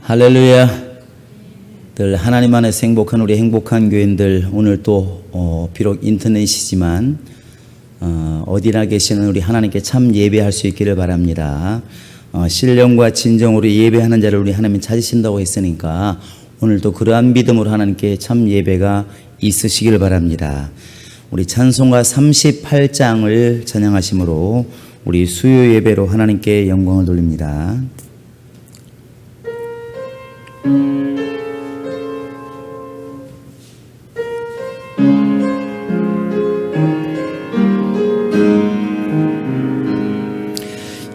할렐루야. 늘 하나님 안에서 행복한 우리 행복한 교인들, 오늘 또 비록 인터넷이지만 어디나 계시는 우리 하나님께 참 예배할 수 있기를 바랍니다. 신령과 진정으로 예배하는 자를 우리 하나님이 찾으신다고 했으니까 오늘도 그러한 믿음으로 하나님께 참 예배가 있으시기를 바랍니다. 우리 찬송가 38장을 찬양하심으로 우리 수요 예배로 하나님께 영광을 돌립니다.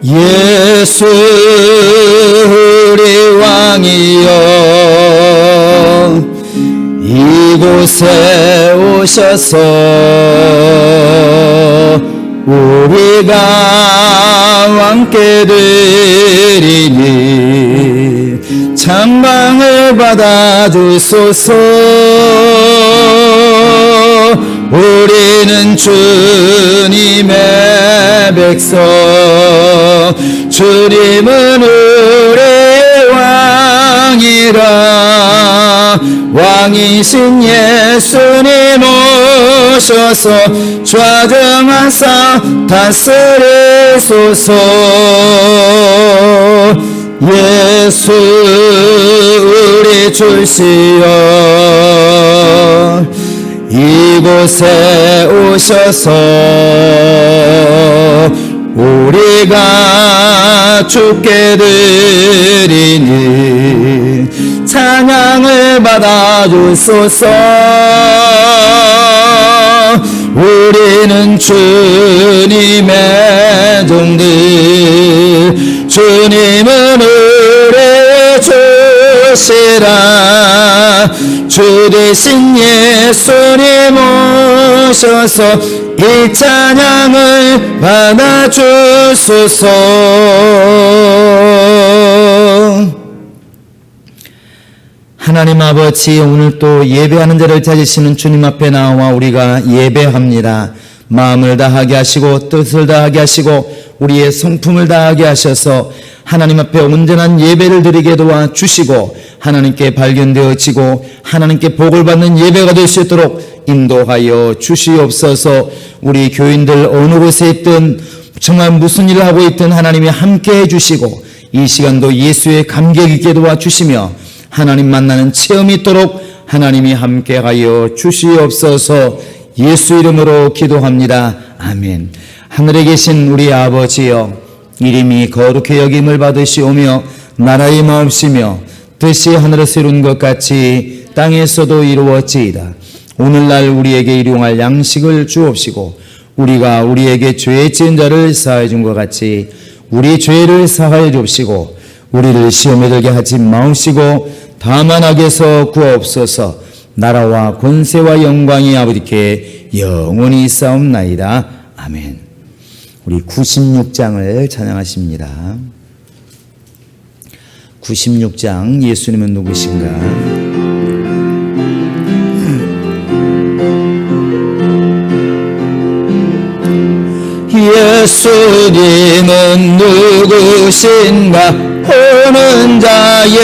예수 우리 왕이여 이곳에 오셔서 우리가 왕께 드리니 찬양을 받아주소서. 우리는 주님의 백성, 주님은 우리의 왕이라. 왕이신 예수님 오셔서 좌정하사 다스리소서. 예수 우리 주시여 이곳에 오셔서 우리가 주께 드리니 찬양을 받아주소서. 우리는 주님의 종들, 주님은 우리의 주시라. 주 대신 예수님 오셔서 이 찬양을 받아주소서. 하나님 아버지, 오늘 또 예배하는 자를 찾으시는 주님 앞에 나와 우리가 예배합니다. 마음을 다하게 하시고 뜻을 다하게 하시고 우리의 성품을 다하게 하셔서 하나님 앞에 온전한 예배를 드리게 도와주시고 하나님께 발견되어지고 하나님께 복을 받는 예배가 될 수 있도록 인도하여 주시옵소서. 우리 교인들 어느 곳에 있든 정말 무슨 일을 하고 있든 하나님이 함께 해주시고 이 시간도 예수의 감격 있게 도와주시며 하나님 만나는 체험이 있도록 하나님이 함께하여 주시옵소서. 예수 이름으로 기도합니다. 아멘. 하늘에 계신 우리 아버지여, 이름이 거룩히 여김을 받으시오며 나라의 마음이시며 뜻이 하늘에서 이룬 것 같이 땅에서도 이루어지이다. 오늘날 우리에게 일용할 양식을 주옵시고 우리가 우리에게 죄 지은 자를 사하여 준 것 같이 우리 죄를 사하여 주옵시고 우리를 시험에 들게 하지 마옵시고 다만 악에서 구하옵소서. 나라와 권세와 영광이 아버지께 영원히 있사옵나이다. 아멘. 우리 96장을 찬양하십니다. 96장, 예수님은 누구신가? 예수님은 누구신가? 오는 자의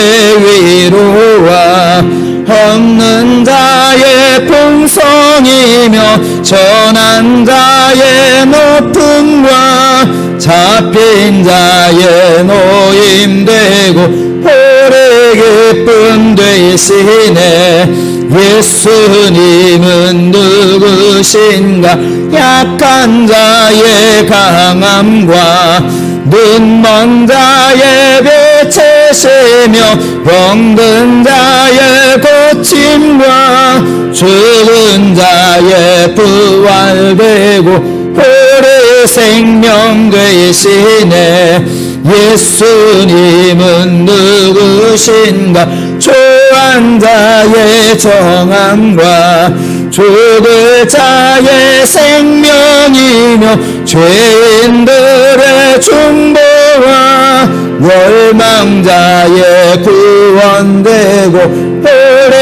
위로와 없는 자의 풍성이며 전한 자의 높음과 잡힌 자의 노임되고 오래 기쁨 되시네. 예수님은 누구신가? 약한 자의 강함과 눈먼 자의 빛이시며 병든 자의 고침과 죽은 자의 부활되고 오래 생명 되시네. 예수님은 누구신가? 초한 자의 정함과 죽을 자의 생명이며 죄인들의 중보와 멸망자의 구원되고 오래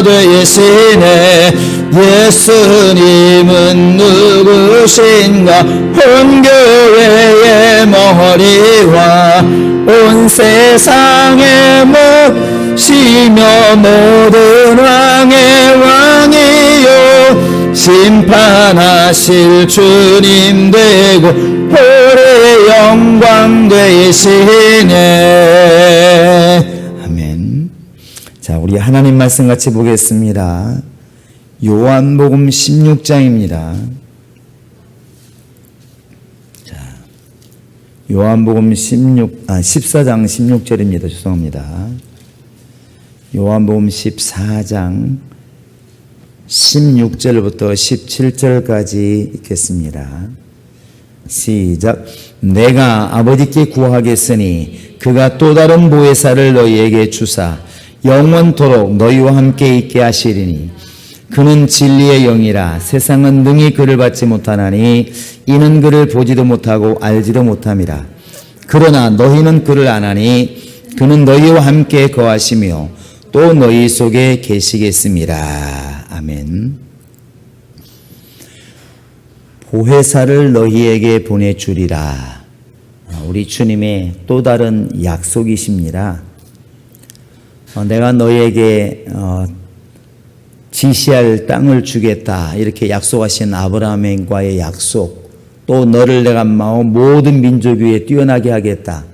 평화되시네. 예수님은 누구신가? 온 교회의 머리와 온 세상에 모시며 모든 왕의 왕이요 심판하실 주님 되고 오래 영광 되시네. 아멘. 자, 우리 하나님 말씀 같이 보겠습니다. 요한복음 16장입니다. 자, 요한복음 14장 16절입니다. 죄송합니다. 요한복음 14장 16절부터 17절까지 읽겠습니다. 시작. 내가 아버지께 구하겠으니 그가 또 다른 보혜사를 너희에게 주사 영원토록 너희와 함께 있게 하시리니 그는 진리의 영이라. 세상은 능히 그를 받지 못하나니 이는 그를 보지도 못하고 알지도 못함이라. 그러나 너희는 그를 아나니 그는 너희와 함께 거하시며 또 너희 속에 계시겠습니다. 아멘. 보혜사를 너희에게 보내주리라. 우리 주님의 또 다른 약속이십니다. 내가 너희에게 지시할 땅을 주겠다 이렇게 약속하신 아브라함과의 약속, 또 너를 내가 모든 민족 위에 뛰어나게 하겠다,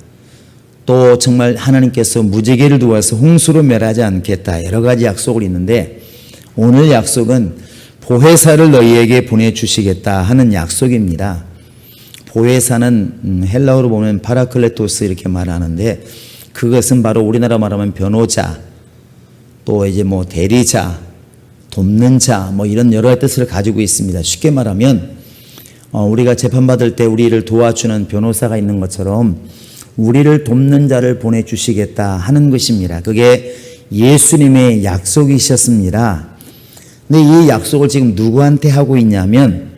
또 정말 하나님께서 무지개를 두어서 홍수로 멸하지 않겠다, 여러 가지 약속을 있는데 오늘 약속은 보혜사를 너희에게 보내주시겠다 하는 약속입니다. 보혜사는 헬라어로 보면 파라클레토스 이렇게 말하는데 그것은 바로 우리나라 말하면 변호자, 또 이제 대리자, 돕는 자, 이런 여러 뜻을 가지고 있습니다. 쉽게 말하면 우리가 재판받을 때 우리를 도와주는 변호사가 있는 것처럼 우리를 돕는 자를 보내주시겠다 하는 것입니다. 그게 예수님의 약속이셨습니다. 근데 이 약속을 지금 누구한테 하고 있냐면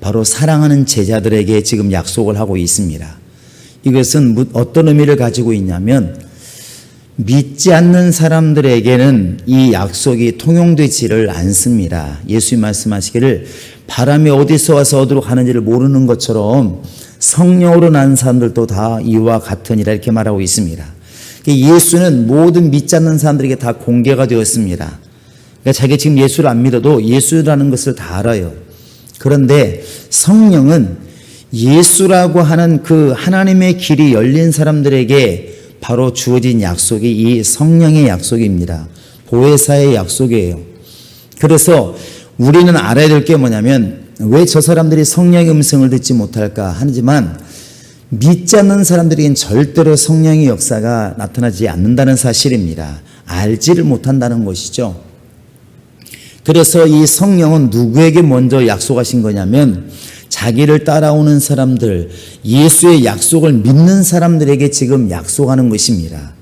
바로 사랑하는 제자들에게 지금 약속을 하고 있습니다. 이것은 어떤 의미를 가지고 있냐면 믿지 않는 사람들에게는 이 약속이 통용되지를 않습니다. 예수님 말씀하시기를 바람이 어디서 와서 어디로 가는지를 모르는 것처럼 성령으로 난 사람들도 다 이와 같으니라 이렇게 말하고 있습니다. 예수는 모든 믿지 않는 사람들에게 다 공개가 되었습니다. 그러니까 자기가 지금 예수를 안 믿어도 예수라는 것을 다 알아요. 그런데 성령은 예수라고 하는 그 하나님의 길이 열린 사람들에게 바로 주어진 약속이 이 성령의 약속입니다. 보혜사의 약속이에요. 그래서 우리는 알아야 될 게 뭐냐면 왜 저 사람들이 성령의 음성을 듣지 못할까 하지만 믿지 않는 사람들에게는 절대로 성령의 역사가 나타나지 않는다는 사실입니다. 알지를 못한다는 것이죠. 그래서 이 성령은 누구에게 먼저 약속하신 거냐면 자기를 따라오는 사람들, 예수의 약속을 믿는 사람들에게 지금 약속하는 것입니다.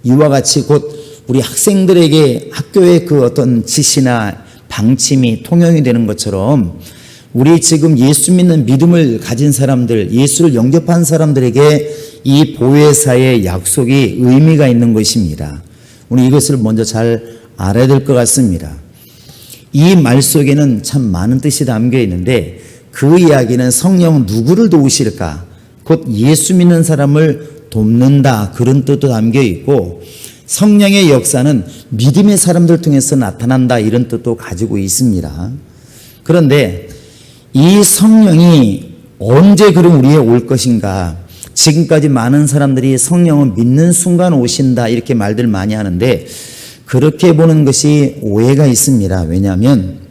이와 같이 곧 우리 학생들에게 학교의 그 어떤 지시나 방침이 통용이 되는 것처럼 우리 지금 예수 믿는 믿음을 가진 사람들, 예수를 영접한 사람들에게 이 보혜사의 약속이 의미가 있는 것입니다. 우리 이것을 먼저 잘 알아야 될 것 같습니다. 이 말 속에는 참 많은 뜻이 담겨 있는데 그 이야기는 성령은 누구를 도우실까? 곧 예수 믿는 사람을 돕는다, 그런 뜻도 담겨 있고 성령의 역사는 믿음의 사람들 통해서 나타난다, 이런 뜻도 가지고 있습니다. 그런데 이 성령이 언제 그럼 우리에 올 것인가? 지금까지 많은 사람들이 성령을 믿는 순간 오신다 이렇게 말들 많이 하는데 그렇게 보는 것이 오해가 있습니다. 왜냐하면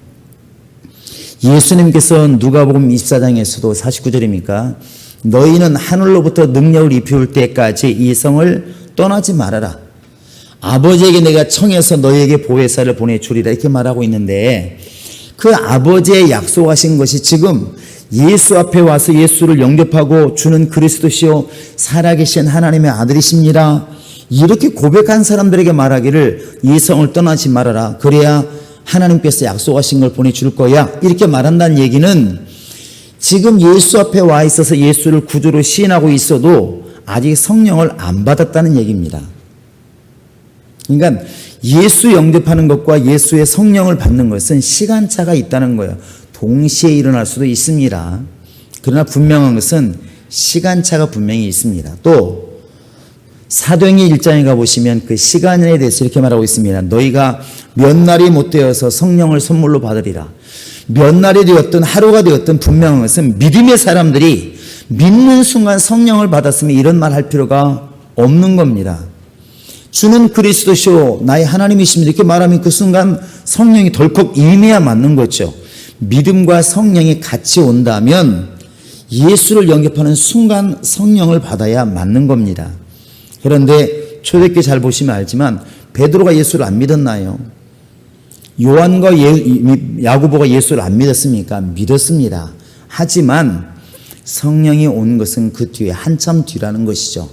예수님께서 누가복음 24장에서도 49절입니까? 너희는 하늘로부터 능력을 입혀올 때까지 이 성을 떠나지 말아라. 아버지에게 내가 청해서 너희에게 보혜사를 보내주리라 이렇게 말하고 있는데 그 아버지의 약속하신 것이 지금 예수 앞에 와서 예수를 영접하고 주는 그리스도시요 살아계신 하나님의 아들이십니다. 이렇게 고백한 사람들에게 말하기를 이 성을 떠나지 말아라. 그래야 하나님께서 약속하신 걸 보내줄 거야. 이렇게 말한다는 얘기는 지금 예수 앞에 와 있어서 예수를 구주로 시인하고 있어도 아직 성령을 안 받았다는 얘기입니다. 그러니까 예수 영접하는 것과 예수의 성령을 받는 것은 시간차가 있다는 거예요. 동시에 일어날 수도 있습니다. 그러나 분명한 것은 시간차가 분명히 있습니다. 또 사도행전 1장에 가보시면 그 시간에 대해서 이렇게 말하고 있습니다. 너희가 몇 날이 못 되어서 성령을 선물로 받으리라. 몇 날이 되었든 하루가 되었든 분명한 것은 믿음의 사람들이 믿는 순간 성령을 받았으면 이런 말 할 필요가 없는 겁니다. 주는 그리스도시요 나의 하나님이십니다. 이렇게 말하면 그 순간 성령이 덜컥 임해야 맞는 거죠. 믿음과 성령이 같이 온다면 예수를 영접하는 순간 성령을 받아야 맞는 겁니다. 그런데 초대교회 잘 보시면 알지만 베드로가 예수를 안 믿었나요? 요한과 야고보가 예수를 안 믿었습니까? 믿었습니다. 하지만 성령이 온 것은 그 뒤에 한참 뒤라는 것이죠.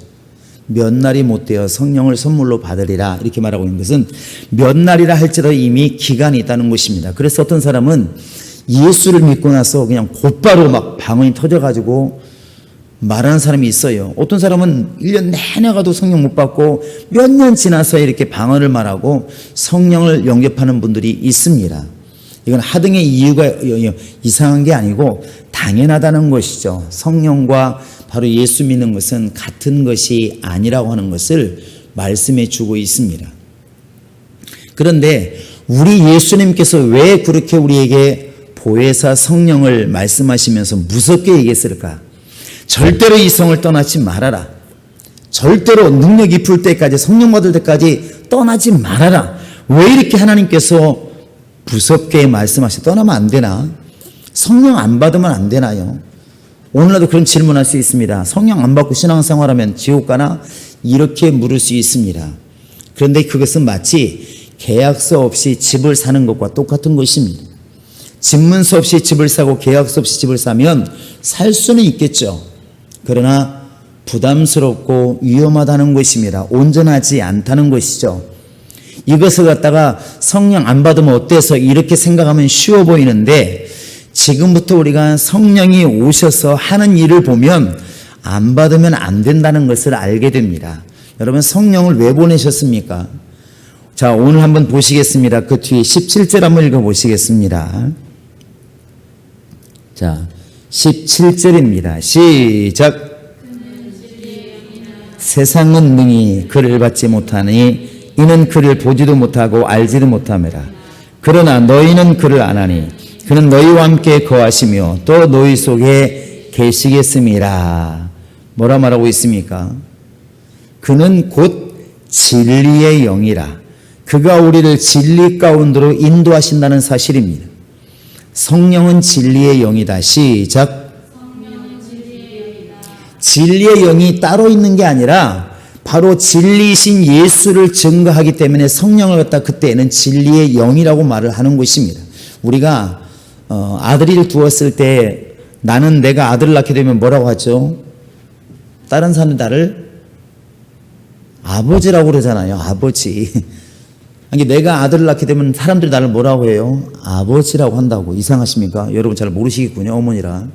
몇 날이 못 되어 성령을 선물로 받으리라 이렇게 말하고 있는 것은 몇 날이라 할지라도 이미 기간이 있다는 것입니다. 그래서 어떤 사람은 예수를 믿고 나서 그냥 곧바로 막 방언이 터져가지고 말하는 사람이 있어요. 어떤 사람은 1년 내내 가도 성령 못 받고 몇 년 지나서 이렇게 방언을 말하고 성령을 영접하는 분들이 있습니다. 이건 하등의 이유가 이상한 게 아니고 당연하다는 것이죠. 성령과 바로 예수 믿는 것은 같은 것이 아니라고 하는 것을 말씀해 주고 있습니다. 그런데 우리 예수님께서 왜 그렇게 우리에게 보혜사 성령을 말씀하시면서 무섭게 얘기했을까? 절대로 이 성을 떠나지 말아라. 절대로 능력이 풀 때까지 성령 받을 때까지 떠나지 말아라. 왜 이렇게 하나님께서 무섭게 말씀하셔? 떠나면 안 되나? 성령 안 받으면 안 되나요? 오늘날도 그런 질문할 수 있습니다. 성령 안 받고 신앙생활하면 지옥 가나? 이렇게 물을 수 있습니다. 그런데 그것은 마치 계약서 없이 집을 사는 것과 똑같은 것입니다. 집문서 없이 집을 사고 계약서 없이 집을 사면 살 수는 있겠죠. 그러나 부담스럽고 위험하다는 것입니다. 온전하지 않다는 것이죠. 이것을 갖다가 성령 안 받으면 어때서 이렇게 생각하면 쉬워 보이는데 지금부터 우리가 성령이 오셔서 하는 일을 보면 안 받으면 안 된다는 것을 알게 됩니다. 여러분 성령을 왜 보내셨습니까? 자, 오늘 한번 보시겠습니다. 그 뒤에 17절 한번 읽어보시겠습니다. 자, 17절입니다. 시작. 세상은 능히 그를 받지 못하니 이는 그를 보지도 못하고 알지도 못함이라. 그러나 너희는 그를 아나니 그는 너희와 함께 거하시며 또 너희 속에 계시겠음이라. 뭐라 말하고 있습니까? 그는 곧 진리의 영이라. 그가 우리를 진리 가운데로 인도하신다는 사실입니다. 성령은 진리의 영이다. 시작. 진리의 영이 따로 있는 게 아니라 바로 진리이신 예수를 증거하기 때문에 성령을 갖다 그때는 진리의 영이라고 말을 하는 것입니다. 우리가 아들을 두었을 때 나는 내가 아들을 낳게 되면 뭐라고 하죠? 다른 사람이 나를 아버지라고 그러잖아요. 아버지. 내가 아들을 낳게 되면 사람들이 나를 뭐라고 해요? 아버지라고 한다고. 이상하십니까? 여러분 잘 모르시겠군요. 어머니라.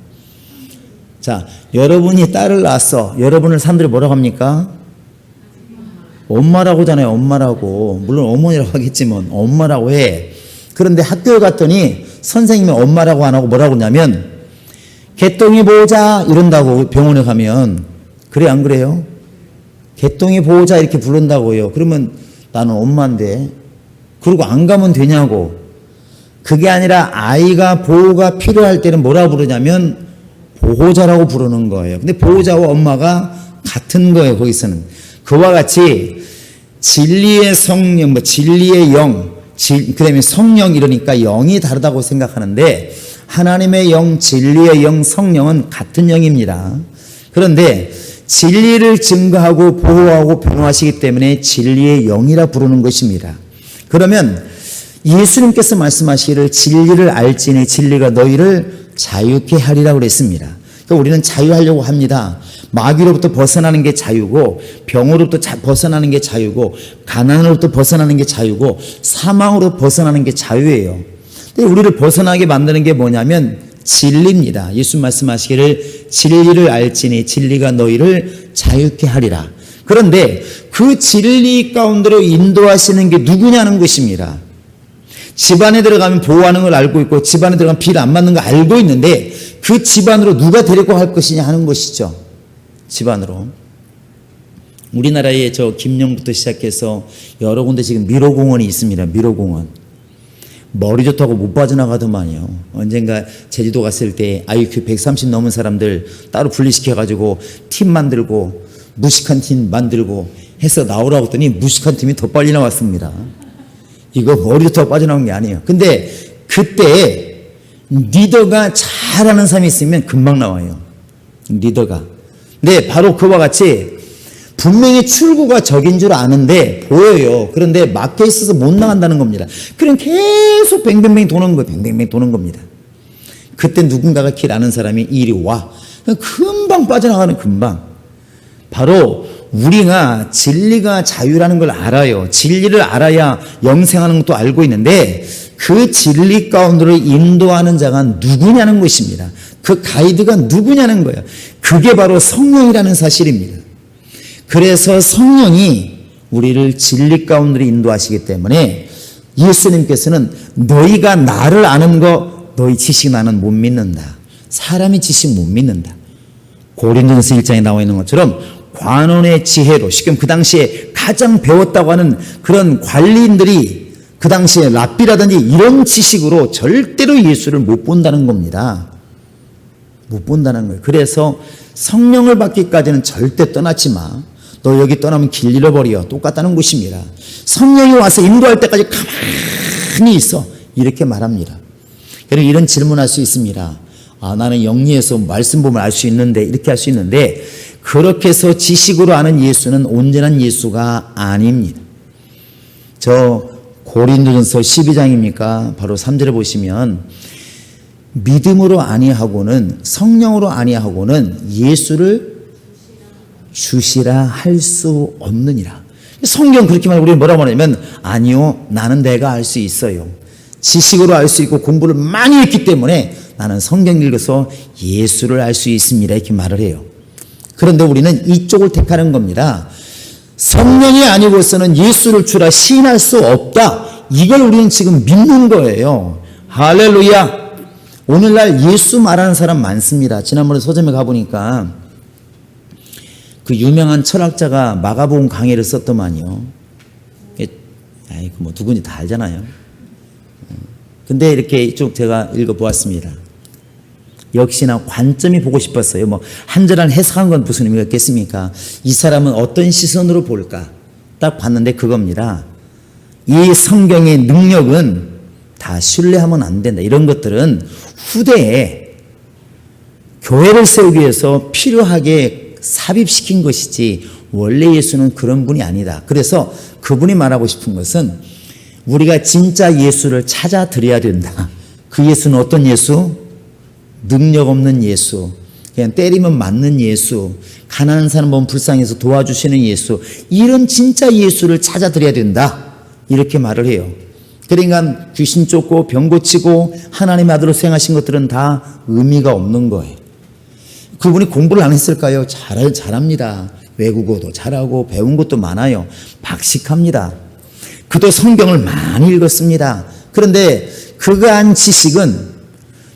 자, 여러분이 딸을 낳았어. 여러분을 사람들이 뭐라고 합니까? 엄마라고 하잖아요. 엄마라고. 물론 어머니라고 하겠지만 엄마라고 해. 그런데 학교에 갔더니 선생님이 엄마라고 안 하고 뭐라고 하냐면 개똥이 보호자 이런다고. 병원에 가면. 그래 안 그래요? 개똥이 보호자 이렇게 부른다고요. 그러면 나는 엄마인데 그리고 안 가면 되냐고. 그게 아니라 아이가 보호가 필요할 때는 뭐라 부르냐면 보호자라고 부르는 거예요. 근데 보호자와 엄마가 같은 거예요. 거기서는. 그와 같이 진리의 성령, 진리의 영, 그 다음에 성령 이러니까 영이 다르다고 생각하는데 하나님의 영, 진리의 영, 성령은 같은 영입니다. 그런데 진리를 증거하고 보호하고 변호하시기 때문에 진리의 영이라 부르는 것입니다. 그러면 예수님께서 말씀하시기를 진리를 알지니 진리가 너희를 자유케 하리라 그랬습니다. 그러니까 우리는 자유하려고 합니다. 마귀로부터 벗어나는 게 자유고 병으로부터 벗어나는 게 자유고 가난으로부터 벗어나는 게 자유고 사망으로 벗어나는 게 자유예요. 근데 우리를 벗어나게 만드는 게 뭐냐면 진리입니다. 예수 말씀하시기를 진리를 알지니 진리가 너희를 자유케 하리라. 그런데 그 진리 가운데로 인도하시는 게 누구냐는 것입니다. 집안에 들어가면 보호하는 걸 알고 있고 집안에 들어가면 비를 안 맞는 거 알고 있는데 그 집안으로 누가 데리고 갈 것이냐 하는 것이죠. 집안으로. 우리나라에 저 김영부터 시작해서 여러 군데 지금 미로공원이 있습니다. 미로공원. 머리 좋다고 못 빠져나가더만요. 언젠가 제주도 갔을 때 IQ 130 넘은 사람들 따로 분리시켜가지고 팀 만들고 무식한 팀 만들고 해서 나오라고 했더니 무식한 팀이 더 빨리 나왔습니다. 이거 머리 좋다고 빠져나온 게 아니에요. 근데 그때 리더가 잘하는 사람이 있으면 금방 나와요. 리더가. 근데 바로 그와 같이 분명히 출구가 저긴 줄 아는데 보여요. 그런데 막혀 있어서 못 나간다는 겁니다. 그럼 계속 뱅뱅뱅 도는 거예요. 뱅뱅뱅 도는 겁니다. 그때 누군가가 길 아는 사람이 이리 와. 금방 빠져나가는 금방. 바로 우리가 진리가 자유라는 걸 알아요. 진리를 알아야 영생하는 것도 알고 있는데 그 진리 가운데로 인도하는 자가 누구냐는 것입니다. 그 가이드가 누구냐는 거예요. 그게 바로 성령이라는 사실입니다. 그래서 성령이 우리를 진리 가운데로 인도하시기 때문에 예수님께서는 너희가 나를 아는 거 너희 지식 나는 못 믿는다. 사람이 지식 못 믿는다. 고린도전서 1장에 나와 있는 것처럼 관원의 지혜로 지금 그 당시에 가장 배웠다고 하는 그런 관리인들이 그 당시에 랍비라든지 이런 지식으로 절대로 예수를 못 본다는 겁니다. 못 본다는 거예요. 그래서 성령을 받기까지는 절대 떠나지 마. 너 여기 떠나면 길 잃어버려. 똑같다는 것입니다. 성령이 와서 인도할 때까지 가만히 있어. 이렇게 말합니다. 여러분 이런 질문할 수 있습니다. 나는 영리해서 말씀 보면 알 수 있는데 이렇게 할 수 있는데 그렇게 해서 지식으로 아는 예수는 온전한 예수가 아닙니다. 저 고린도전서 12장입니까? 바로 3절에 보시면 믿음으로 아니하고는 성령으로 아니하고는 예수를 주시라 할 수 없느니라. 성경 그렇게 말하고 우리는 뭐라고 하냐면 아니요 나는 내가 알 수 있어요. 지식으로 알 수 있고 공부를 많이 했기 때문에 나는 성경 읽어서 예수를 알 수 있습니다 이렇게 말을 해요. 그런데 우리는 이쪽을 택하는 겁니다. 성령이 아니고서는 예수를 주라 시인할 수 없다. 이걸 우리는 지금 믿는 거예요. 할렐루야. 오늘날 예수 말하는 사람 많습니다. 지난번에 서점에 가보니까 그 유명한 철학자가 마가복음 강해를 썼더만요. 뭐 누군지 다 알잖아요. 근데 이렇게 쭉 제가 읽어보았습니다. 역시나 관점이 보고 싶었어요. 뭐 한 절 한 해석한 건 무슨 의미가 있겠습니까? 이 사람은 어떤 시선으로 볼까? 딱 봤는데 그겁니다. 이 성경의 능력은 다 신뢰하면 안 된다. 이런 것들은 후대에 교회를 세우기 위해서 필요하게 삽입시킨 것이지 원래 예수는 그런 분이 아니다. 그래서 그분이 말하고 싶은 것은 우리가 진짜 예수를 찾아 드려야 된다. 그 예수는 어떤 예수? 능력 없는 예수, 그냥 때리면 맞는 예수, 가난한 사람 보면 불쌍해서 도와주시는 예수, 이런 진짜 예수를 찾아 드려야 된다. 이렇게 말을 해요. 그러니까 귀신 쫓고 병 고치고 하나님의 아들로 수행하신 것들은 다 의미가 없는 거예요. 그분이 공부를 안 했을까요? 잘합니다. 외국어도 잘하고 배운 것도 많아요. 박식합니다. 그도 성경을 많이 읽었습니다. 그런데 그가 한 지식은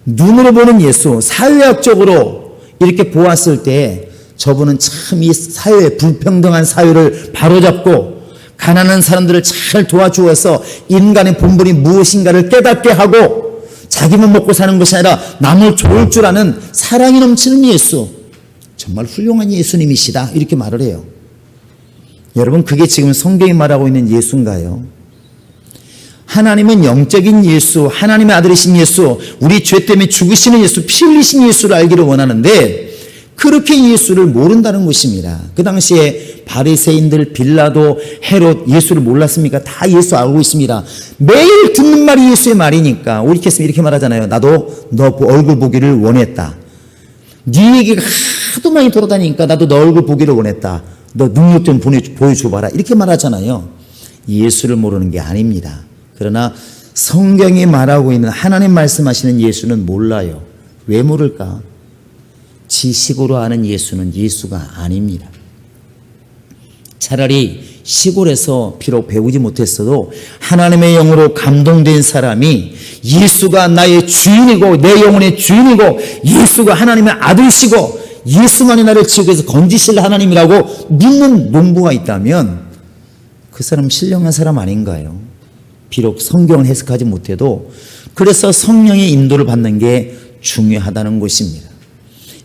눈으로 보는 예수, 사회학적으로 이렇게 보았을 때 저분은 참 이 사회의 불평등한 사회를 바로잡고 가난한 사람들을 잘 도와주어서 인간의 본분이 무엇인가를 깨닫게 하고 자기만 먹고 사는 것이 아니라 남을 좋을 줄 아는 사랑이 넘치는 예수, 정말 훌륭한 예수님이시다 이렇게 말을 해요. 여러분 그게 지금 성경이 말하고 있는 예수인가요? 하나님은 영적인 예수, 하나님의 아들이신 예수, 우리 죄 때문에 죽으시는 예수, 피 흘리신 예수를 알기를 원하는데 그렇게 예수를 모른다는 것입니다. 그 당시에 바리새인들, 빌라도, 헤롯 예수를 몰랐습니까? 다 예수 알고 있습니다. 매일 듣는 말이 예수의 말이니까 우리 캐스면 이렇게 말하잖아요. 나도 너 얼굴 보기를 원했다. 네 얘기가 하도 많이 돌아다니니까 나도 너 얼굴 보기를 원했다. 너 능력 좀 보여줘봐라. 이렇게 말하잖아요. 예수를 모르는 게 아닙니다. 그러나 성경이 말하고 있는 하나님 말씀하시는 예수는 몰라요. 왜 모를까? 지식으로 아는 예수는 예수가 아닙니다. 차라리 시골에서 비록 배우지 못했어도 하나님의 영으로 감동된 사람이 예수가 나의 주인이고 내 영혼의 주인이고 예수가 하나님의 아들이시고 예수만이 나를 지옥에서 건지실 하나님이라고 믿는 농부가 있다면 그 사람 신령한 사람 아닌가요? 비록 성경을 해석하지 못해도 그래서 성령의 인도를 받는 게 중요하다는 것입니다.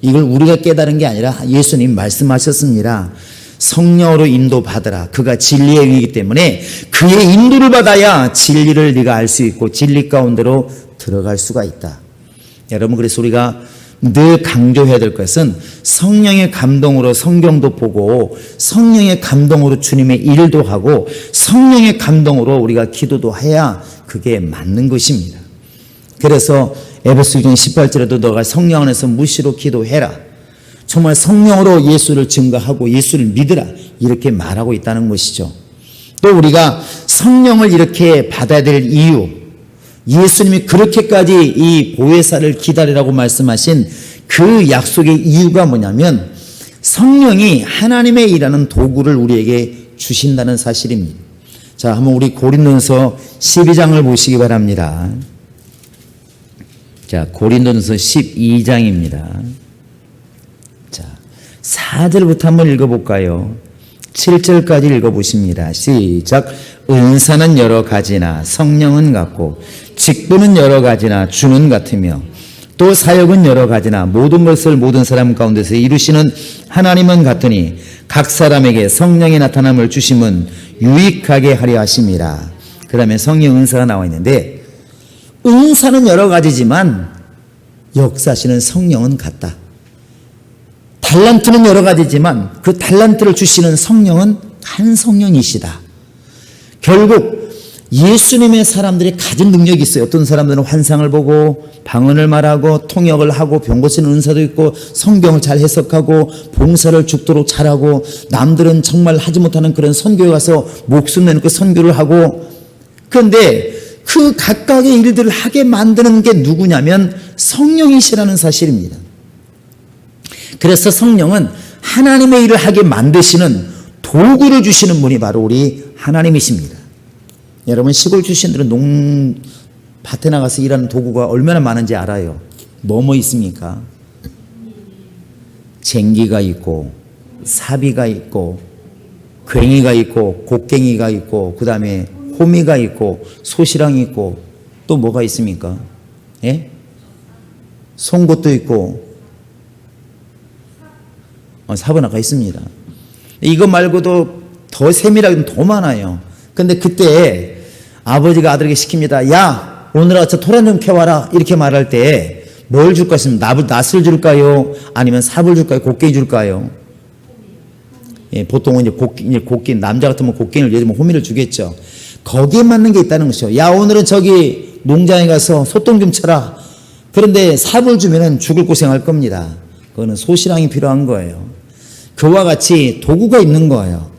이걸 우리가 깨달은 게 아니라 예수님 말씀하셨습니다. 성령으로 인도받으라. 그가 진리의 위이기 때문에 그의 인도를 받아야 진리를 네가 알 수 있고 진리 가운데로 들어갈 수가 있다. 여러분, 그래서 우리가 늘 강조해야 될 것은 성령의 감동으로 성경도 보고 성령의 감동으로 주님의 일도 하고 성령의 감동으로 우리가 기도도 해야 그게 맞는 것입니다. 그래서 에베소 2장 18절에도 너가 성령 안에서 무시로 기도해라. 정말 성령으로 예수를 증거하고 예수를 믿으라. 이렇게 말하고 있다는 것이죠. 또 우리가 성령을 이렇게 받아야 될 이유, 예수님이 그렇게까지 이 보혜사를 기다리라고 말씀하신 그 약속의 이유가 뭐냐면 성령이 하나님의 일하는 도구를 우리에게 주신다는 사실입니다. 자, 한번 우리 고린도전서 12장을 보시기 바랍니다. 자, 고린도전서 12장입니다. 자, 4절부터 한번 읽어볼까요? 7절까지 읽어보십니다. 시작. 은사는 여러 가지나 성령은 같고 직분은 여러 가지나 주는 같으며 또 사역은 여러 가지나 모든 것을 모든 사람 가운데서 이루시는 하나님은 같으니 각 사람에게 성령의 나타남을 주심은 유익하게 하려 하심이라. 그 다음에 성령 은사가 나와 있는데 은사는 여러 가지지만 역사하시는 성령은 같다. 달란트는 여러 가지지만 그 달란트를 주시는 성령은 한 성령이시다. 결국 예수님의 사람들이 가진 능력이 있어요. 어떤 사람들은 환상을 보고 방언을 말하고 통역을 하고 병 고치는 은사도 있고 성경을 잘 해석하고 봉사를 죽도록 잘하고 남들은 정말 하지 못하는 그런 선교에 가서 목숨 내놓고 선교를 하고, 그런데 그 각각의 일들을 하게 만드는 게 누구냐면 성령이시라는 사실입니다. 그래서 성령은 하나님의 일을 하게 만드시는 도구를 주시는 분이 바로 우리 하나님이십니다. 여러분, 시골 출신들은 밭에 나가서 일하는 도구가 얼마나 많은지 알아요. 뭐뭐 있습니까? 쟁기가 있고 사비가 있고 괭이가 있고 곡괭이가 있고 그 다음에 호미가 있고 소시랑이 있고 또 뭐가 있습니까? 예? 송곳도 있고 사브나가 있습니다. 이거 말고도 더 세밀하게 더 많아요. 근데 그때 아버지가 아들에게 시킵니다. 야, 오늘 와서 토란 좀 캐와라. 이렇게 말할 때 뭘 줄까 싶으면 낫을 줄까요? 아니면 삽을 줄까요? 곡괭이 줄까요? 예, 보통은 이제 곡괭이, 남자 같으면 곡괭이를 예를 호미를 주겠죠. 거기에 맞는 게 있다는 것이죠. 야, 오늘은 저기 농장에 가서 소똥 좀 쳐라. 그런데 삽을 주면은 죽을 고생할 겁니다. 그거는 소시랑이 필요한 거예요. 그와 같이 도구가 있는 거예요.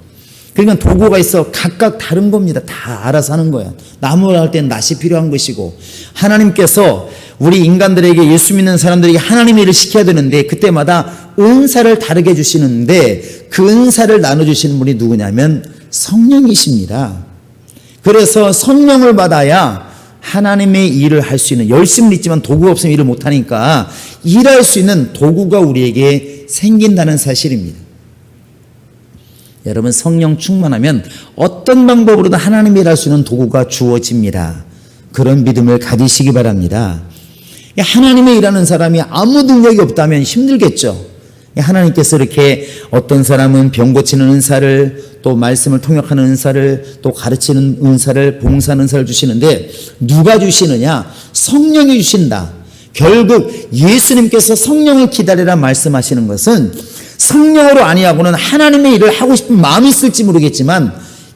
그러니까 도구가 있어 각각 다른 겁니다. 다 알아서 하는 거예요. 나무를 할 때는 낫이 필요한 것이고, 하나님께서 우리 인간들에게, 예수 믿는 사람들에게 하나님의 일을 시켜야 되는데 그때마다 은사를 다르게 주시는데 그 은사를 나눠주시는 분이 누구냐면 성령이십니다. 그래서 성령을 받아야 하나님의 일을 할 수 있는, 열심히 있지만 도구가 없으면 일을 못하니까 일할 수 있는 도구가 우리에게 생긴다는 사실입니다. 여러분, 성령 충만하면 어떤 방법으로든 하나님의 일을 할 수 있는 도구가 주어집니다. 그런 믿음을 가지시기 바랍니다. 하나님의 일하는 사람이 아무 능력이 없다면 힘들겠죠. 하나님께서 이렇게 어떤 사람은 병 고치는 은사를, 또 말씀을 통역하는 은사를, 또 가르치는 은사를, 봉사하는 은사를 주시는데 누가 주시느냐? 성령이 주신다. 결국 예수님께서 성령을 기다리라 말씀하시는 것은 성령으로 아니하고는 하나님의 일을 하고 싶은 마음이 있을지 모르겠지만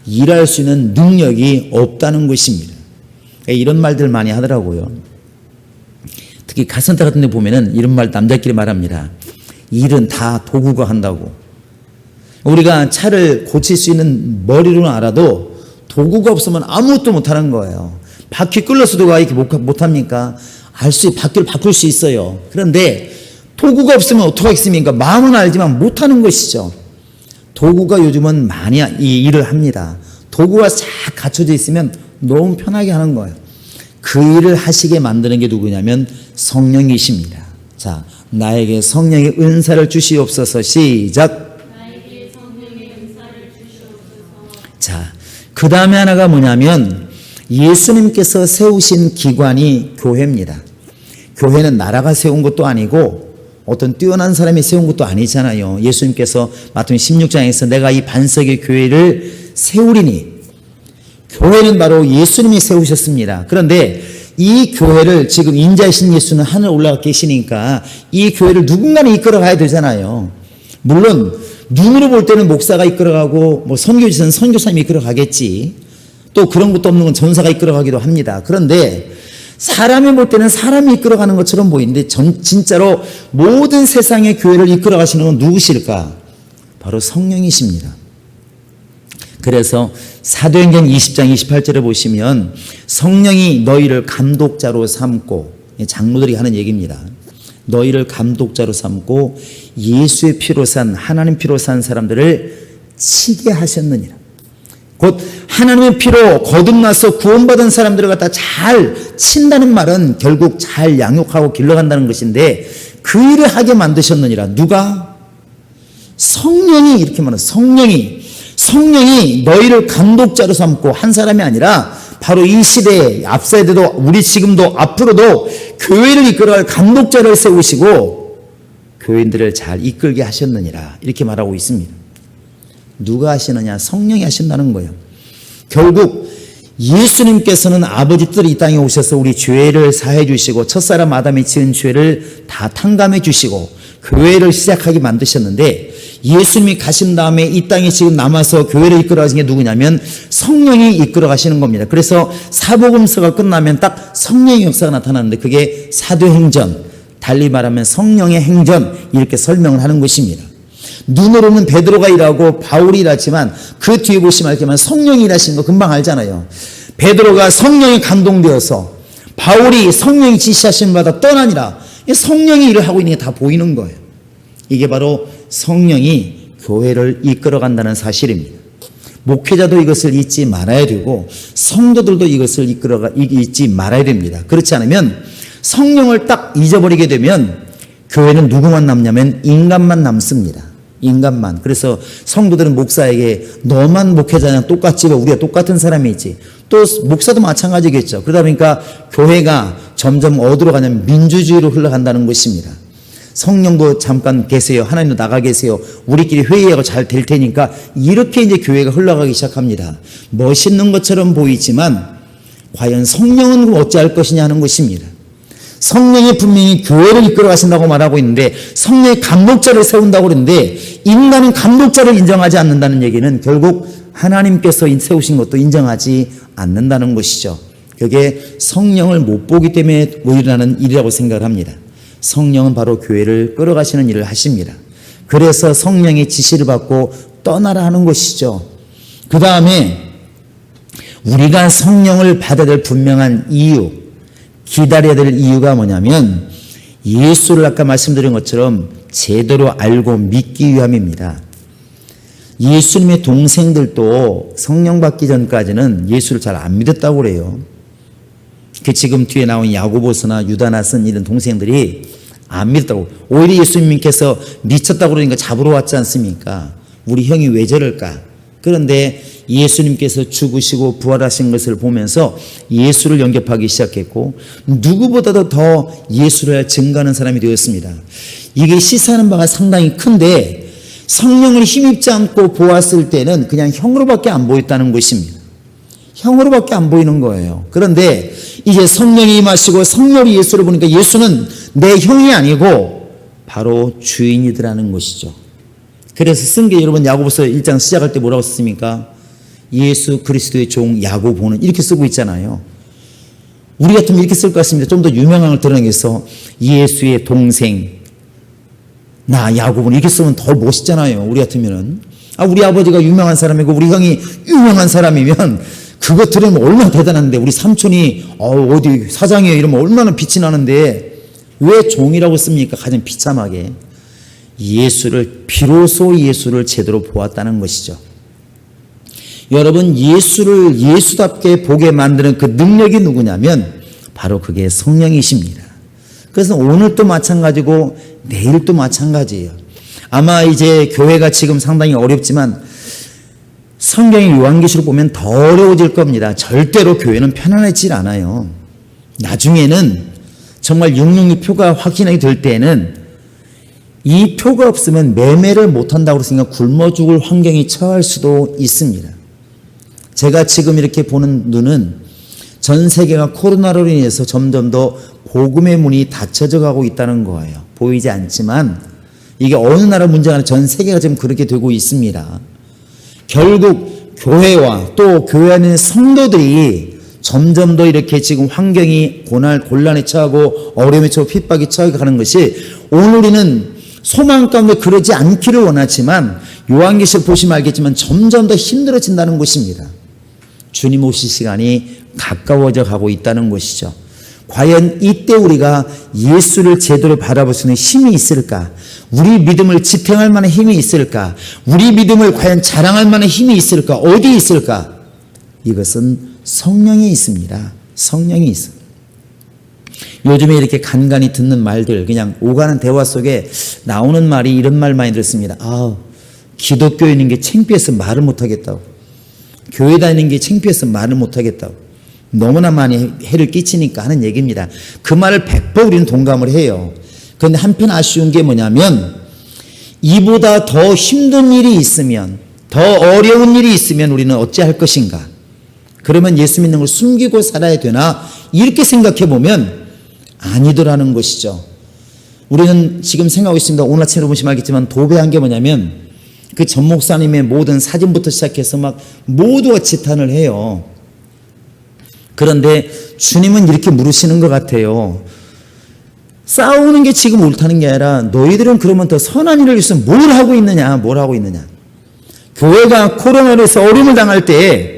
일할 수 있는 능력이 없다는 것입니다. 이런 말들 많이 하더라고요. 특히 가센터 같은 데 보면은 이런 말 남자끼리 말합니다. 일은 다 도구가 한다고. 우리가 차를 고칠 수 있는 머리로는 알아도 도구가 없으면 아무것도 못하는 거예요. 바퀴 끌러서도 가 이렇게 못합니까? 바퀴를 바꿀 수 있어요. 그런데 도구가 없으면 어떡하겠습니까? 마음은 알지만 못하는 것이죠. 도구가 요즘은 많이 이 일을 합니다. 도구가 싹 갖춰져 있으면 너무 편하게 하는 거예요. 그 일을 하시게 만드는 게 누구냐면 성령이십니다. 자, 나에게 성령의 은사를 주시옵소서. 시작. 나에게 성령의 은사를 주시옵소서. 자, 그 다음에 하나가 뭐냐면 예수님께서 세우신 기관이 교회입니다. 교회는 나라가 세운 것도 아니고 어떤 뛰어난 사람이 세운 것도 아니잖아요. 예수님께서 마태복음 16장에서 내가 이 반석의 교회를 세우리니, 교회는 바로 예수님이 세우셨습니다. 그런데 이 교회를 지금 인자이신 예수는 하늘 올라가 계시니까 이 교회를 누군가는 이끌어가야 되잖아요. 물론 눈으로 볼 때는 목사가 이끌어가고 뭐 선교지는 선교사님이 이끌어가겠지. 또 그런 것도 없는 건 전사가 이끌어가기도 합니다. 그런데 사람이 볼 때는 사람이 이끌어가는 것처럼 보이는데 진짜로 모든 세상의 교회를 이끌어가시는 건 누구실까? 바로 성령이십니다. 그래서 사도행전 20장 28절에 보시면 성령이 너희를 감독자로 삼고, 장로들이 하는 얘기입니다. 너희를 감독자로 삼고 예수의 피로 산, 하나님 피로 산 사람들을 치게 하셨느니라. 곧 하나님의 피로 거듭나서 구원받은 사람들을 갖다 잘 친다는 말은 결국 잘 양육하고 길러간다는 것인데 그 일을 하게 만드셨느니라. 누가? 성령이. 이렇게 말해요. 성령이 너희를 감독자로 삼고, 한 사람이 아니라 바로 이 시대에 앞세대도 우리 지금도 앞으로도 교회를 이끌어갈 감독자를 세우시고 교인들을 잘 이끌게 하셨느니라. 이렇게 말하고 있습니다. 누가 하시느냐? 성령이 하신다는 거예요. 결국 예수님께서는 아버지 뜻으로 이 땅에 오셔서 우리 죄를 사해 주시고 첫사람 아담이 지은 죄를 다 탕감해 주시고 교회를 시작하게 만드셨는데, 예수님이 가신 다음에 이 땅에 지금 남아서 교회를 이끌어 가신 게 누구냐면 성령이 이끌어 가시는 겁니다. 그래서 사복음서가 끝나면 딱 성령의 역사가 나타나는데 그게 사도행전, 달리 말하면 성령의 행전, 이렇게 설명을 하는 것입니다. 눈으로는 베드로가 일하고 바울이 일하지만 그 뒤에 보시면 알겠지만 성령이 일하신 거 금방 알잖아요. 베드로가 성령에 감동되어서, 바울이 성령이 지시하신 바다 떠나니라. 성령이 일을 하고 있는 게 다 보이는 거예요. 이게 바로 성령이 교회를 이끌어간다는 사실입니다. 목회자도 이것을 잊지 말아야 되고 성도들도 이것을 잊지 말아야 됩니다. 그렇지 않으면 성령을 딱 잊어버리게 되면 교회는 누구만 남냐면 인간만 남습니다. 인간만. 그래서 성도들은 목사에게 너만 목회자냐, 똑같지, 우리가 똑같은 사람이지. 또 목사도 마찬가지겠죠. 그러다 보니까 교회가 점점 어디로 가냐면 민주주의로 흘러간다는 것입니다. 성령도 잠깐 계세요. 하나님도 나가 계세요. 우리끼리 회의하고 잘 될 테니까, 이렇게 이제 교회가 흘러가기 시작합니다. 멋있는 것처럼 보이지만 과연 성령은 어찌할 것이냐 하는 것입니다. 성령이 분명히 교회를 이끌어 가신다고 말하고 있는데 성령의 감독자를 세운다고 그러는데 인간은 감독자를 인정하지 않는다는 얘기는 결국 하나님께서 세우신 것도 인정하지 않는다는 것이죠. 그게 성령을 못 보기 때문에 일어나는 일이라고 생각을 합니다. 성령은 바로 교회를 끌어가시는 일을 하십니다. 그래서 성령의 지시를 받고 떠나라 하는 것이죠. 그 다음에 우리가 성령을 받아야 될 분명한 이유, 기다려야 될 이유가 뭐냐면 예수를 아까 말씀드린 것처럼 제대로 알고 믿기 위함입니다. 예수님의 동생들도 성령 받기 전까지는 예수를 잘 안 믿었다고 그래요. 그 지금 뒤에 나온 야고보서나 유다나슨 이런 동생들이 안 믿었다고. 오히려 예수님께서 미쳤다고 그러니까 잡으러 왔지 않습니까? 우리 형이 왜 저럴까? 그런데 예수님께서 죽으시고 부활하신 것을 보면서 예수를 영접하기 시작했고 누구보다도 더 예수를 증거하는 사람이 되었습니다. 이게 시사하는 바가 상당히 큰데 성령을 힘입지 않고 보았을 때는 그냥 형으로밖에 안 보였다는 것입니다. 형으로밖에 안 보이는 거예요. 그런데 이제 성령이 임하시고 성령이 예수를 보니까 예수는 내 형이 아니고 바로 주인이더라는 것이죠. 그래서 쓴 게 여러분 야고보서 1장 시작할 때 뭐라고 썼습니까? 예수 그리스도의 종 야고보는 이렇게 쓰고 있잖아요. 우리 같으면 이렇게 쓸 것 같습니다. 좀 더 유명한 걸 드러내서 예수의 동생 나 야고보는 이렇게 쓰면 더 멋있잖아요. 우리 같으면은. 우리 아버지가 유명한 사람이고 우리 형이 유명한 사람이면 그거 들으면 얼마나 대단한데, 우리 삼촌이 어디 사장이에요 이러면 얼마나 빛이 나는데 왜 종이라고 씁니까? 가장 비참하게. 비로소 예수를 제대로 보았다는 것이죠. 여러분, 예수를 예수답게 보게 만드는 그 능력이 누구냐면 바로 그게 성령이십니다. 그래서 오늘도 마찬가지고 내일도 마찬가지예요. 아마 이제 교회가 지금 상당히 어렵지만 성경의 요한계시록 보면 더 어려워질 겁니다. 절대로 교회는 편안해질 않아요. 나중에는 정말 666 표가 확인이 될 때에는 이 표가 없으면 매매를 못한다고 생각 굶어 죽을 환경에 처할 수도 있습니다. 제가 지금 이렇게 보는 눈은 전 세계가 코로나로 인해서 점점 더 복음의 문이 닫혀져 가고 있다는 거예요. 보이지 않지만 이게 어느 나라 문제가 아니라 전 세계가 지금 그렇게 되고 있습니다. 결국 교회와 또 교회 안에 성도들이 점점 더 이렇게 지금 환경이 곤란에 처하고 어려움에 처하고 핍박에 처하게 가는 것이 오늘 우리는 소망 가운데 그러지 않기를 원하지만 요한계시록 보시면 알겠지만 점점 더 힘들어진다는 것입니다. 주님 오실 시간이 가까워져 가고 있다는 것이죠. 과연 이때 우리가 예수를 제대로 바라볼 수 있는 힘이 있을까? 우리 믿음을 지탱할 만한 힘이 있을까? 우리 믿음을 과연 자랑할 만한 힘이 있을까? 어디 있을까? 이것은 성령이 있습니다. 성령이 있어. 요즘에 이렇게 간간히 듣는 말들, 그냥 오가는 대화 속에 나오는 말이 이런 말 많이 들었습니다. 기독교인인 게 창피해서 말을 못하겠다고. 교회 다니는 게 창피해서 말을 못하겠다고. 너무나 많이 해를 끼치니까 하는 얘기입니다. 그 말을 100% 우리는 동감을 해요. 그런데 한편 아쉬운 게 뭐냐면 이보다 더 힘든 일이 있으면, 더 어려운 일이 있으면 우리는 어찌할 것인가? 그러면 예수 믿는 걸 숨기고 살아야 되나? 이렇게 생각해 보면 아니더라는 것이죠. 우리는 지금 생각하고 있습니다. 오늘 아침에 보시면 알겠지만 도배한 게 뭐냐면 그 전 목사님의 모든 사진부터 시작해서 막 모두가 지탄을 해요. 그런데 주님은 이렇게 물으시는 것 같아요. 싸우는 게 지금 옳다는 게 아니라 너희들은 그러면 더 선한 일을 위해서 뭘 하고 있느냐? 뭘 하고 있느냐? 교회가 코로나로 해서 어려움을 당할 때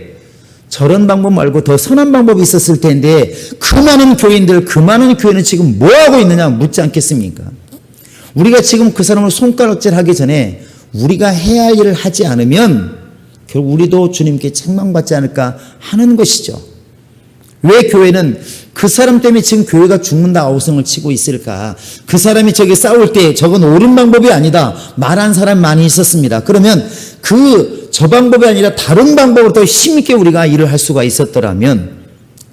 저런 방법 말고 더 선한 방법이 있었을 텐데 그 많은 교인들, 그 많은 교회는 지금 뭐 하고 있느냐 묻지 않겠습니까? 우리가 지금 그 사람을 손가락질하기 전에 우리가 해야 할 일을 하지 않으면 결국 우리도 주님께 책망받지 않을까 하는 것이죠. 왜 교회는 그 사람 때문에 지금 교회가 죽는다 아우성을 치고 있을까? 그 사람이 저기 싸울 때 저건 옳은 방법이 아니다 말한 사람 많이 있었습니다. 그러면 저 방법이 아니라 다른 방법으로 더 힘있게 우리가 일을 할 수가 있었더라면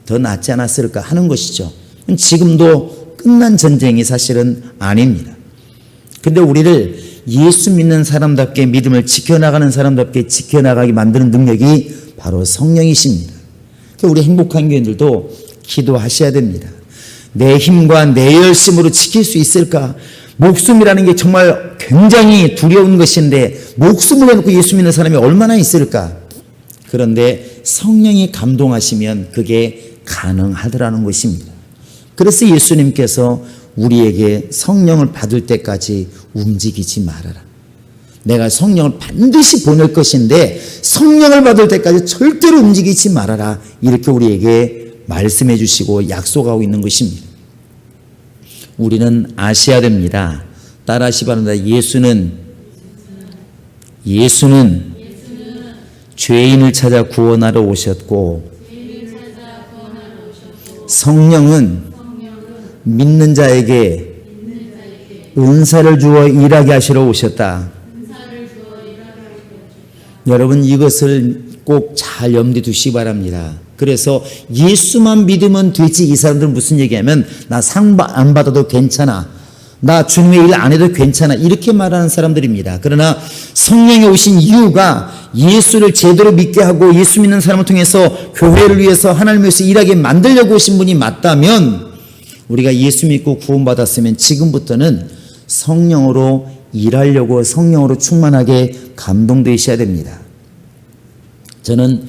더 낫지 않았을까 하는 것이죠. 지금도 끝난 전쟁이 사실은 아닙니다. 근데 우리를 예수 믿는 사람답게 믿음을 지켜나가는 사람답게 지켜나가게 만드는 능력이 바로 성령이십니다. 우리 행복한 교인들도 기도하셔야 됩니다. 내 힘과 내 열심으로 지킬 수 있을까? 목숨이라는 게 정말 굉장히 두려운 것인데 목숨을 내놓고 예수 믿는 사람이 얼마나 있을까? 그런데 성령이 감동하시면 그게 가능하더라는 것입니다. 그래서 예수님께서 우리에게 성령을 받을 때까지 움직이지 말아라. 내가 성령을 반드시 보낼 것인데 성령을 받을 때까지 절대로 움직이지 말아라. 이렇게 우리에게 말씀해 주시고 약속하고 있는 것입니다. 우리는 아셔야 됩니다. 따라하시 바랍니다. 예수는 죄인을 찾아 구원하러 오셨고 성령은 믿는 자에게 은사를 주어 일하게 하시러 오셨다. 여러분 이것을 꼭 잘 염두에 두시기 바랍니다. 그래서 예수만 믿으면 되지. 이 사람들은 무슨 얘기하면 나 상 안 받아도 괜찮아. 나 주님의 일 안 해도 괜찮아. 이렇게 말하는 사람들입니다. 그러나 성령이 오신 이유가 예수를 제대로 믿게 하고 예수 믿는 사람을 통해서 교회를 위해서 하나님을 위해서 일하게 만들려고 오신 분이 맞다면 우리가 예수 믿고 구원받았으면 지금부터는 성령으로 일하려고 성령으로 충만하게 감동되셔야 됩니다. 저는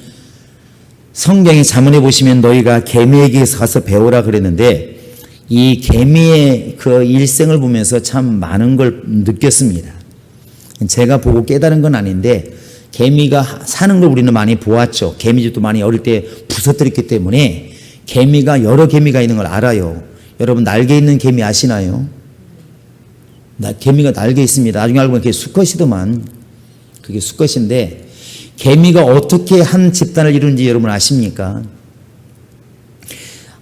성경에 잠언에 보시면 너희가 개미에게서 가서 배우라 그랬는데 이 개미의 그 일생을 보면서 참 많은 걸 느꼈습니다. 제가 보고 깨달은 건 아닌데 개미가 사는 걸 우리는 많이 보았죠. 개미집도 많이 어릴 때 부서뜨렸기 때문에 개미가 여러 개미가 있는 걸 알아요. 여러분 날개 있는 개미 아시나요? 개미가 날개 있습니다. 나중에 알고 보면 그게 수컷이더만. 그게 수컷인데 개미가 어떻게 한 집단을 이루는지 여러분 아십니까?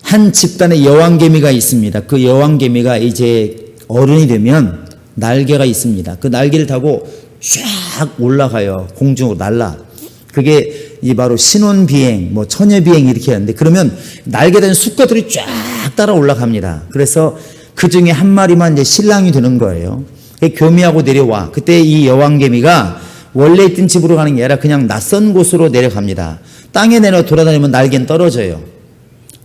한 집단의 여왕개미가 있습니다. 그 여왕개미가 이제 어른이 되면 날개가 있습니다. 그 날개를 타고 쫙 올라가요. 공중으로 날라. 그게 이 바로 신혼비행, 뭐 처녀비행 이렇게 하는데, 그러면 날개 된 수컷들이 쫙 따라 올라갑니다. 그래서 그 중에 한 마리만 이제 신랑이 되는 거예요. 교미하고 내려와. 그때 이 여왕개미가 원래 있던 집으로 가는 게 아니라 그냥 낯선 곳으로 내려갑니다. 땅에 내려 돌아다니면 날개는 떨어져요.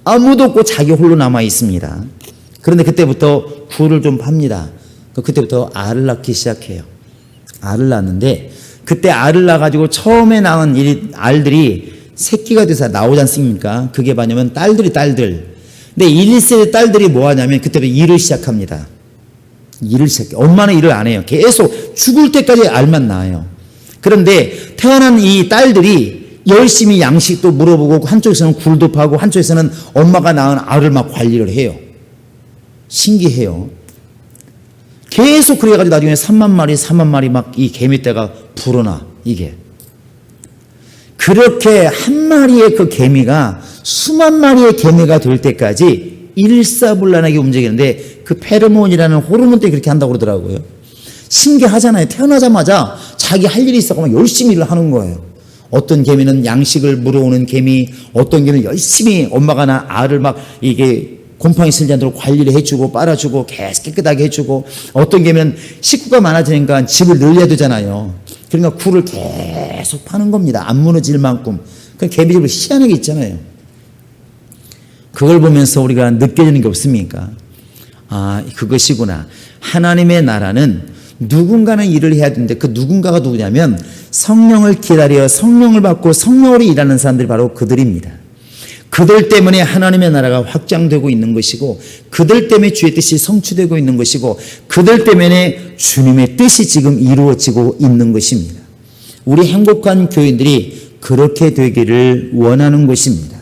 아무도 없고 자기 홀로 남아 있습니다. 그런데 그때부터 굴을 좀 팝니다. 그때부터 알을 낳기 시작해요. 알을 낳는데, 그때 알을 낳아가지고 처음에 낳은 이 알들이 새끼가 돼서 나오지 않습니까? 그게 뭐냐면 딸들. 근데 1, 2세대 딸들이 뭐 하냐면 그때부터 일을 시작합니다. 일을 시작해요. 엄마는 일을 안 해요. 계속 죽을 때까지 알만 낳아요. 그런데 태어난 이 딸들이 열심히 양식도 물어보고, 한쪽에서는 굴도 파고, 한쪽에서는 엄마가 낳은 알을 막 관리를 해요. 신기해요. 계속 그래가지고 나중에 3만 마리, 4만 마리 막 이 개미떼가 불어나, 이게. 그렇게 한 마리의 그 개미가 수만 마리의 개미가 될 때까지 일사불란하게 움직이는데, 그 페로몬이라는 호르몬 때문에 그렇게 한다고 그러더라고요. 신기하잖아요. 태어나자마자 자기 할 일이 있어서 열심히 일을 하는 거예요. 어떤 개미는 양식을 물어오는 개미, 어떤 개미는 열심히 엄마가 낳은 알을 막 이게 곰팡이 쓸지 않도록 관리를 해주고 빨아주고 계속 깨끗하게 해주고, 어떤 개미는 식구가 많아지니까 집을 늘려야 되잖아요. 그러니까 굴을 계속 파는 겁니다. 안 무너질 만큼. 그 개미집을 희한하게 있잖아요. 그걸 보면서 우리가 느껴지는 게 없습니까? 아, 그것이구나. 하나님의 나라는 누군가는 일을 해야 되는데, 그 누군가가 누구냐면 성령을 기다려 성령을 받고 성령으로 일하는 사람들이 바로 그들입니다. 그들 때문에 하나님의 나라가 확장되고 있는 것이고, 그들 때문에 주의 뜻이 성취되고 있는 것이고, 그들 때문에 주님의 뜻이 지금 이루어지고 있는 것입니다. 우리 행복한 교인들이 그렇게 되기를 원하는 것입니다.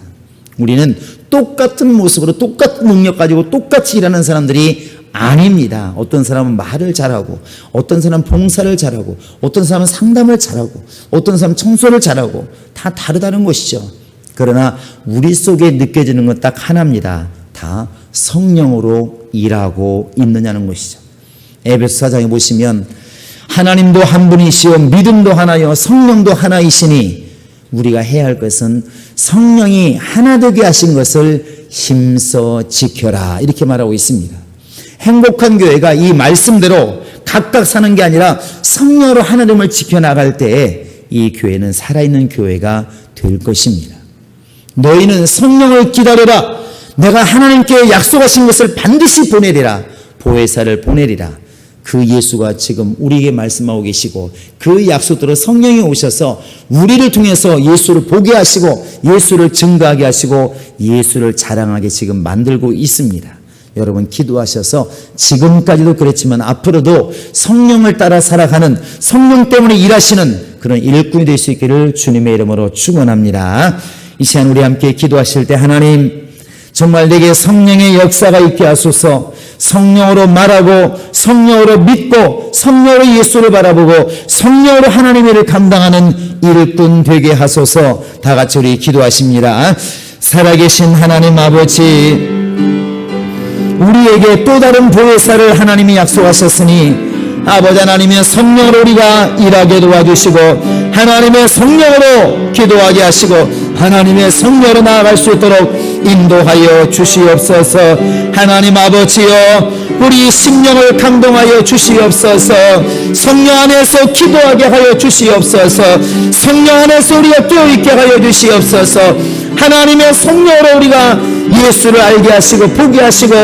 우리는 똑같은 모습으로 똑같은 능력 가지고 똑같이 일하는 사람들이 아닙니다. 어떤 사람은 말을 잘하고, 어떤 사람은 봉사를 잘하고, 어떤 사람은 상담을 잘하고, 어떤 사람은 청소를 잘하고, 다 다르다는 것이죠. 그러나 우리 속에 느껴지는 건 딱 하나입니다. 다 성령으로 일하고 있느냐는 것이죠. 에베소 4장에 보시면 하나님도 한 분이시요 믿음도 하나요 성령도 하나이시니 우리가 해야 할 것은 성령이 하나 되게 하신 것을 힘써 지켜라, 이렇게 말하고 있습니다. 행복한 교회가 이 말씀대로 각각 사는 게 아니라 성령으로 하나님을 지켜나갈 때에 이 교회는 살아있는 교회가 될 것입니다. 너희는 성령을 기다려라. 내가 하나님께 약속하신 것을 반드시 보내리라. 보혜사를 보내리라. 그 예수가 지금 우리에게 말씀하고 계시고, 그 약속대로 성령이 오셔서 우리를 통해서 예수를 보게 하시고, 예수를 증거하게 하시고, 예수를 자랑하게 지금 만들고 있습니다. 여러분 기도하셔서 지금까지도 그랬지만 앞으로도 성령을 따라 살아가는, 성령 때문에 일하시는 그런 일꾼이 될 수 있기를 주님의 이름으로 축원합니다. 이 시간 우리 함께 기도하실 때, 하나님 정말 내게 성령의 역사가 있게 하소서. 성령으로 말하고, 성령으로 믿고, 성령으로 예수를 바라보고, 성령으로 하나님의 일을 감당하는 일꾼 되게 하소서. 다 같이 우리 기도하십니다. 살아계신 하나님 아버지, 우리에게 또 다른 보혜사를 하나님이 약속하셨으니 아버지 하나님의 성령으로 우리가 일하게 도와주시고, 하나님의 성령으로 기도하게 하시고, 하나님의 성령으로 나아갈 수 있도록 인도하여 주시옵소서. 하나님 아버지여, 우리 심령을 감동하여 주시옵소서. 성령 안에서 기도하게 하여 주시옵소서. 성령 안에서 우리가 깨어있게 하여 주시옵소서. 하나님의 성령으로 우리가 예수를 알게 하시고 보게 하시고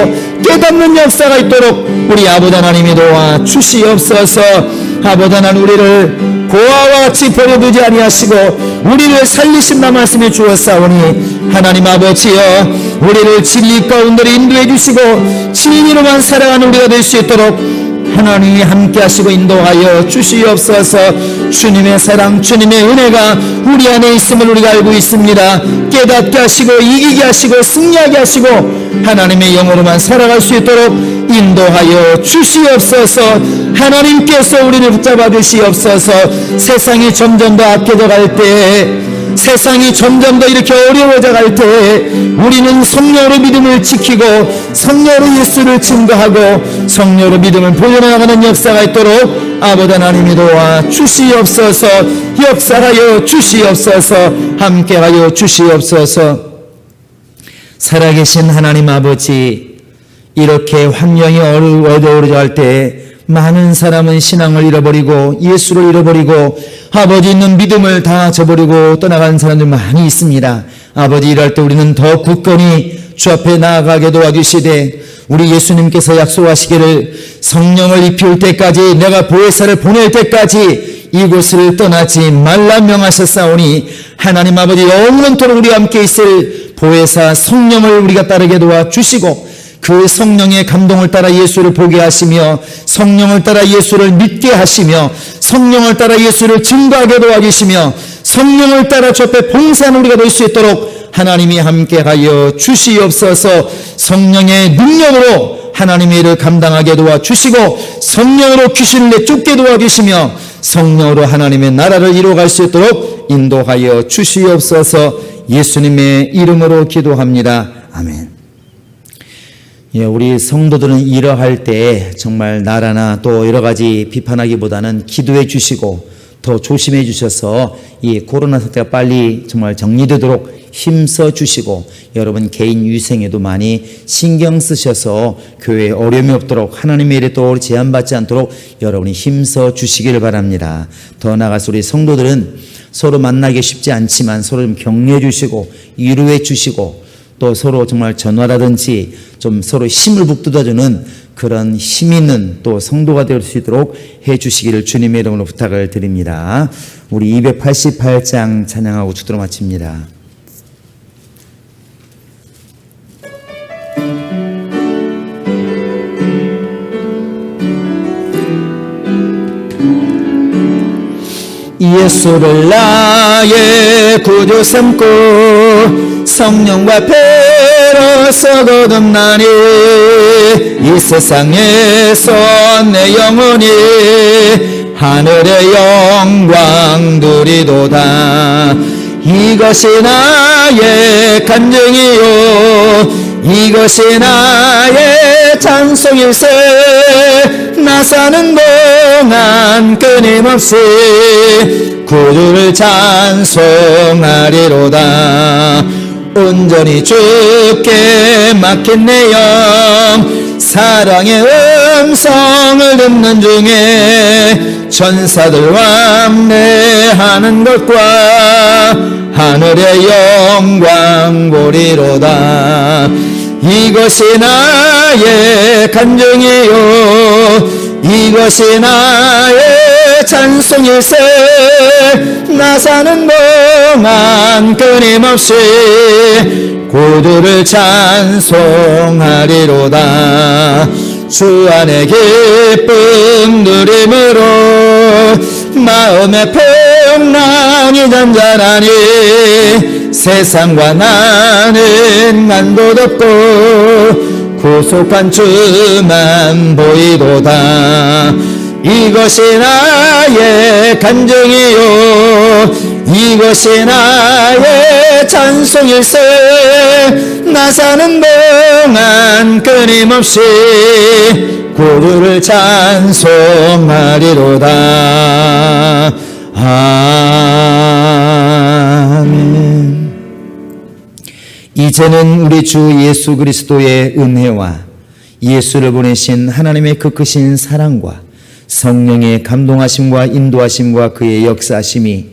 깨닫는 역사가 있도록 우리 아버지 하나님이 도와 주시옵소서. 아버지 하나님, 우리를 고아와 같이 버려두지 아니하시고 우리를 살리신다 말씀해 주었사오니, 하나님 아버지여, 우리를 진리 가운데로 인도해 주시고 진리로만 살아가는 우리가 될 수 있도록 하나님이 함께 하시고 인도하여 주시옵소서. 주님의 사랑, 주님의 은혜가 우리 안에 있음을 우리가 알고 있습니다. 깨닫게 하시고 이기게 하시고 승리하게 하시고 하나님의 영으로만 살아갈 수 있도록 인도하여 주시옵소서. 하나님께서 우리를 붙잡아 주시옵소서. 세상이 점점 더 악해져 갈 때 세상이 점점 더 이렇게 어려워져 갈 때 우리는 성령으로 믿음을 지키고 성령으로 예수를 증거하고 성령으로 믿음을 보여나가는 역사가 있도록 아버지 하나님이 도와 주시옵소서. 역사하여 주시옵소서. 함께하여 주시옵소서. 살아계신 하나님 아버지, 이렇게 환경이 어려워져 갈 때 많은 사람은 신앙을 잃어버리고 예수를 잃어버리고 아버지 있는 믿음을 다 저버리고 떠나간 사람들 많이 있습니다. 아버지, 이럴 때 우리는 더 굳건히 주 앞에 나아가게 도와주시되 우리 예수님께서 약속하시기를 성령을 입힐 때까지, 내가 보혜사를 보낼 때까지 이곳을 떠나지 말라 명하셨사오니 하나님 아버지, 영원토록 우리와 함께 있을 보혜사 성령을 우리가 따르게 도와주시고 그 성령의 감동을 따라 예수를 보게 하시며 성령을 따라 예수를 믿게 하시며 성령을 따라 예수를 증거하게 도와주시며 성령을 따라 주 앞에 봉사하는 우리가 될 수 있도록 하나님이 함께하여 주시옵소서. 성령의 능력으로 하나님의 일을 감당하게 도와주시고 성령으로 귀신을 내쫓게 도와주시며 성령으로 하나님의 나라를 이루어갈 수 있도록 인도하여 주시옵소서. 예수님의 이름으로 기도합니다. 아멘. 우리 성도들은 이러할 때 정말 나라나 또 여러 가지 비판하기보다는 기도해 주시고 더 조심해 주셔서 이 코로나 사태가 빨리 정말 정리되도록 힘써 주시고 여러분 개인 위생에도 많이 신경 쓰셔서 교회에 어려움이 없도록 하나님의 일에 또 제한받지 않도록 여러분이 힘써 주시기를 바랍니다. 더 나아가서 우리 성도들은 서로 만나기 쉽지 않지만 서로 좀 격려해 주시고 위로해 주시고 또 서로 정말 전화라든지 좀 서로 힘을 북돋아주는 그런 힘 있는 또 성도가 될 수 있도록 해 주시기를 주님의 이름으로 부탁을 드립니다. 우리 288장 찬양하고 주도록 마칩니다. 예수를 나의 구주 삼고 성령과 배로서 거듭나니 이 세상에서 내 영혼이 하늘의 영광 누리도다. 이것이 나의 간증이요 이것이 나의 찬송일세. 나 사는 동안 끊임없이 구주를 찬송하리로다. 온전히 주께 맡긴 내 영 사랑의 음성을 듣는 중에 천사들과 함께하는 것과 하늘의 영광 보리로다. 이것이 나의 간증이요 이것이 나의 찬송일세. 나 사는 동안 끊임없이 구주를 찬송하리로다. 주 안에 기쁨 누림으로 마음의 평안이 잔잔하니 세상과 나는 안도 덮고 구속한 주만 보이도다. 이것이 나의 간증이요 이것이 나의 찬송일세. 나 사는 동안 끊임없이 구주를 찬송하리로다. 아멘. 이제는 우리 주 예수 그리스도의 은혜와 예수를 보내신 하나님의 그 크신 사랑과 성령의 감동하심과 인도하심과 그의 역사하심이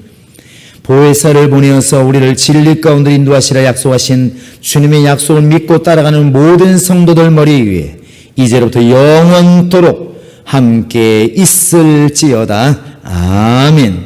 보혜사를 보내어서 우리를 진리 가운데 인도하시라 약속하신 주님의 약속을 믿고 따라가는 모든 성도들 머리 위에 이제로부터 영원토록 함께 있을지어다. 아멘.